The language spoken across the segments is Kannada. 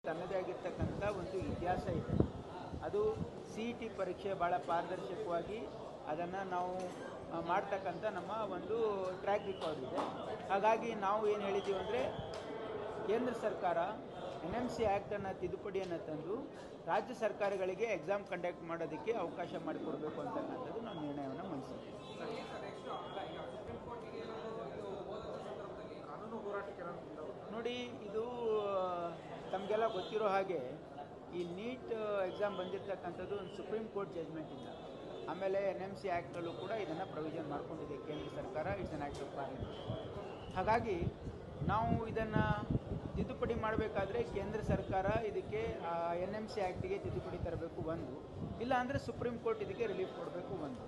ತನ್ನದೇ ಆಗಿರ್ತಕ್ಕಂಥ ಒಂದು ಇತಿಹಾಸ ಇದೆ. ಅದು CET ಪರೀಕ್ಷೆ ಭಾಳ ಪಾರದರ್ಶಕವಾಗಿ ಅದನ್ನು ನಾವು ಮಾಡ್ತಕ್ಕಂಥ ನಮ್ಮ ಒಂದು ಟ್ರ್ಯಾಕ್ ರೆಕಾರ್ಡ್ ಇದೆ. ಹಾಗಾಗಿ ನಾವು ಏನು ಹೇಳಿದ್ದೀವಿ ಅಂದರೆ, ಕೇಂದ್ರ ಸರ್ಕಾರ NMC ಆ್ಯಕ್ಟನ್ನು ತಿದ್ದುಪಡಿಯನ್ನು ತಂದು ರಾಜ್ಯ ಸರ್ಕಾರಗಳಿಗೆ ಎಕ್ಸಾಮ್ ಕಂಡಕ್ಟ್ ಮಾಡೋದಕ್ಕೆ ಅವಕಾಶ ಮಾಡಿಕೊಡಬೇಕು ಅಂತಕ್ಕಂಥದ್ದು ನಾವು ನಿರ್ಣಯವನ್ನು ಮಂಡಿಸಿದ್ದೀವಿ. ನೋಡಿ, ಇದು ತಮಗೆಲ್ಲ ಗೊತ್ತಿರೋ ಹಾಗೆ ಈ ನೀಟ್ ಎಕ್ಸಾಮ್ ಬಂದಿರತಕ್ಕಂಥದ್ದು ಒಂದು ಸುಪ್ರೀಂ ಕೋರ್ಟ್ ಜಜ್ಮೆಂಟಿಂದ. ಆಮೇಲೆ NMC ಆ್ಯಕ್ಟಲ್ಲೂ ಕೂಡ ಇದನ್ನು ಪ್ರೊವಿಷನ್ ಮಾಡಿಕೊಂಡಿದೆ ಕೇಂದ್ರ ಸರ್ಕಾರ. It's on act of parliament. ಹಾಗಾಗಿ ನಾವು ಇದನ್ನು ತಿದ್ದುಪಡಿ ಮಾಡಬೇಕಾದ್ರೆ ಕೇಂದ್ರ ಸರ್ಕಾರ ಇದಕ್ಕೆ NMC ಆ್ಯಕ್ಟಿಗೆ ತಿದ್ದುಪಡಿ ತರಬೇಕು ಒಂದು, ಇಲ್ಲ ಅಂದರೆ ಸುಪ್ರೀಂ ಕೋರ್ಟ್ ಇದಕ್ಕೆ ರಿಲೀಫ್ ಕೊಡಬೇಕು ಒಂದು.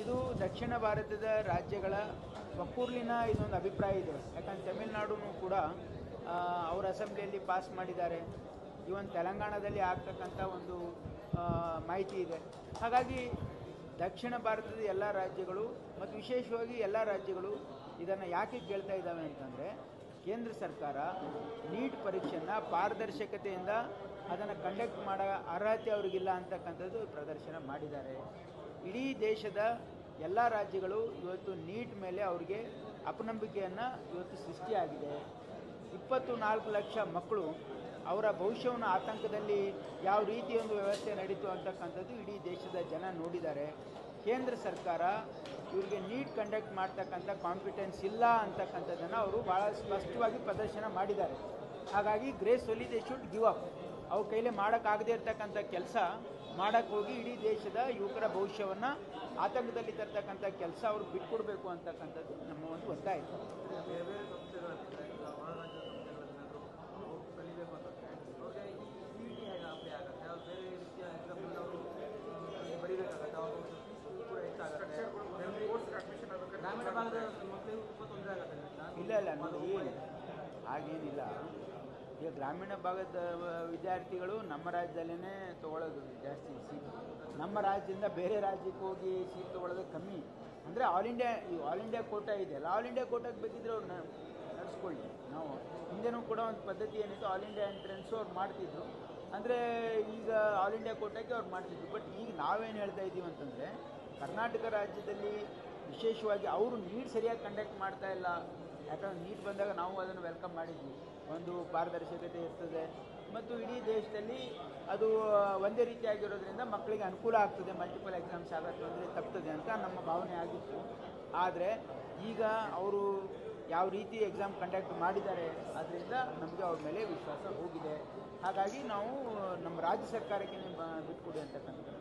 ಇದು ದಕ್ಷಿಣ ಭಾರತದ ರಾಜ್ಯಗಳ ಒಕ್ಕೂರ್ಲಿನ ಇದೊಂದು ಅಭಿಪ್ರಾಯ ಇದೆ. ಯಾಕಂದ್ರೆ ತಮಿಳುನಾಡು ಕೂಡ ಅವರ ಅಸೆಂಬ್ಲಿಯಲ್ಲಿ ಪಾಸ್ ಮಾಡಿದ್ದಾರೆ. ಇವನ್ ತೆಲಂಗಾಣದಲ್ಲಿ ಆಗ್ತಕ್ಕಂಥ ಒಂದು ಮಾಹಿತಿ ಇದೆ. ಹಾಗಾಗಿ ದಕ್ಷಿಣ ಭಾರತದ ಎಲ್ಲ ರಾಜ್ಯಗಳು ಮತ್ತು ವಿಶೇಷವಾಗಿ ಎಲ್ಲ ರಾಜ್ಯಗಳು ಇದನ್ನು ಯಾಕೆ ಕೇಳ್ತಾ ಇದ್ದಾವೆ ಅಂತಂದರೆ, ಕೇಂದ್ರ ಸರ್ಕಾರ ನೀಟ್ ಪರೀಕ್ಷೆಯನ್ನು ಪಾರದರ್ಶಕತೆಯಿಂದ ಅದನ್ನು ಕಂಡಕ್ಟ್ ಮಾಡೋ ಅರ್ಹತೆ ಅವ್ರಿಗಿಲ್ಲ ಅಂತಕ್ಕಂಥದ್ದು ಪ್ರದರ್ಶನ ಮಾಡಿದ್ದಾರೆ. ಇಡೀ ದೇಶದ ಎಲ್ಲ ರಾಜ್ಯಗಳು ಇವತ್ತು ನೀಟ್ ಮೇಲೆ ಅವ್ರಿಗೆ ಅಪನಂಬಿಕೆಯನ್ನು ಇವತ್ತು ಸೃಷ್ಟಿಯಾಗಿದೆ. 24 ಲಕ್ಷ ಮಕ್ಕಳು ಅವರ ಭವಿಷ್ಯವನ್ನು ಆತಂಕದಲ್ಲಿ ಯಾವ ರೀತಿಯೊಂದು ವ್ಯವಸ್ಥೆ ನಡೀತು ಅಂತಕ್ಕಂಥದ್ದು ಇಡೀ ದೇಶದ ಜನ ನೋಡಿದ್ದಾರೆ. ಕೇಂದ್ರ ಸರ್ಕಾರ ಇವರಿಗೆ ನೀಟ್ ಕಂಡಕ್ಟ್ ಮಾಡ್ತಕ್ಕಂಥ ಕಾಂಪಿಟೆನ್ಸ್ ಇಲ್ಲ ಅಂತಕ್ಕಂಥದ್ದನ್ನು ಅವರು ಭಾಳ ಸ್ಪಷ್ಟವಾಗಿ ಪ್ರದರ್ಶನ ಮಾಡಿದ್ದಾರೆ. ಹಾಗಾಗಿ gracefully they should give up. ಅವ್ರ ಕೈಲೇ ಮಾಡೋಕ್ಕಾಗದೇ ಇರ್ತಕ್ಕಂಥ ಕೆಲಸ ಮಾಡೋಕ್ಕೆ ಹೋಗಿ ಇಡೀ ದೇಶದ ಯುವಕರ ಭವಿಷ್ಯವನ್ನು ಆತಂಕದಲ್ಲಿ ತರ್ತಕ್ಕಂಥ ಕೆಲಸ ಅವರು ಬಿಟ್ಕೊಡ್ಬೇಕು ಅಂತಕ್ಕಂಥದ್ದು ನಮ್ಮ ಒಂದು ಒತ್ತಾಯ. ಇಲ್ಲ ನೋಡಿ, ಹಾಗೇನಿಲ್ಲ. ಈಗ ಗ್ರಾಮೀಣ ಭಾಗದ ವಿದ್ಯಾರ್ಥಿಗಳು ನಮ್ಮ ರಾಜ್ಯದಲ್ಲೇ ತೊಗೊಳ್ಳೋದು ಜಾಸ್ತಿ ಸೀಟ್. ನಮ್ಮ ರಾಜ್ಯದಿಂದ ಬೇರೆ ರಾಜ್ಯಕ್ಕೆ ಹೋಗಿ ಸೀಟ್ ತೊಗೊಳ್ಳೋದು ಕಮ್ಮಿ. ಅಂದರೆ ಆಲ್ ಇಂಡಿಯಾ ಕೋಟಾ ಇದೆಯಲ್ಲ, ಆಲ್ ಇಂಡಿಯಾ ಕೋಟಾಗೆ ಬೇಕಿದ್ರೆ ಅವ್ರು ನಡೆಸ್ಕೊಳ್ಳಿ. ನಾವು ಹಿಂದೆನೂ ಕೂಡ ಒಂದು ಪದ್ಧತಿ ಏನಿತ್ತು, ಆಲ್ ಇಂಡಿಯಾ ಎಂಟ್ರೆನ್ಸು ಅವ್ರು ಮಾಡ್ತಿದ್ರು. ಅಂದರೆ ಈಗ ಆಲ್ ಇಂಡಿಯಾ ಕೋಟಾಕ್ಕೆ ಅವ್ರು ಮಾಡ್ತಿದ್ರು. ಬಟ್ ಈಗ ನಾವೇನು ಹೇಳ್ತಾ ಇದ್ದೀವಿ ಅಂತಂದರೆ, ಕರ್ನಾಟಕ ರಾಜ್ಯದಲ್ಲಿ ವಿಶೇಷವಾಗಿ ಅವರು ನೀಟ್ ಸರಿಯಾಗಿ ಕಂಡಕ್ಟ್ ಮಾಡ್ತಾ ಇಲ್ಲ. ಯಾಕಂದರೆ ನೀಟ್ ಬಂದಾಗ ನಾವು ಅದನ್ನು ವೆಲ್ಕಮ್ ಮಾಡಿದ್ವಿ. ಒಂದು ಪಾರದರ್ಶಕತೆ ಇರ್ತದೆ ಮತ್ತು ಇಡೀ ದೇಶದಲ್ಲಿ ಅದು ಒಂದೇ ರೀತಿಯಾಗಿರೋದ್ರಿಂದ ಮಕ್ಕಳಿಗೆ ಅನುಕೂಲ ಆಗ್ತದೆ, ಮಲ್ಟಿಪಲ್ ಎಕ್ಸಾಮ್ಸ್ ಆಗುತ್ತೆ ಅಂದರೆ ತಪ್ತದೆ ಅಂತ ನಮ್ಮ ಭಾವನೆ ಆಗಿತ್ತು. ಆದರೆ ಈಗ ಅವರು ಯಾವ ರೀತಿ ಎಕ್ಸಾಮ್ ಕಂಡಕ್ಟ್ ಮಾಡಿದ್ದಾರೆ ಅದರಿಂದ ನಮಗೆ ಅವ್ರ ಮೇಲೆ ವಿಶ್ವಾಸ ಹೋಗಿದೆ. ಹಾಗಾಗಿ ನಾವು ನಮ್ಮ ರಾಜ್ಯ ಸರ್ಕಾರಕ್ಕೆ ಬಿಟ್ಕೊಡಿ ಅಂತಕ್ಕಂಥದ್ದು.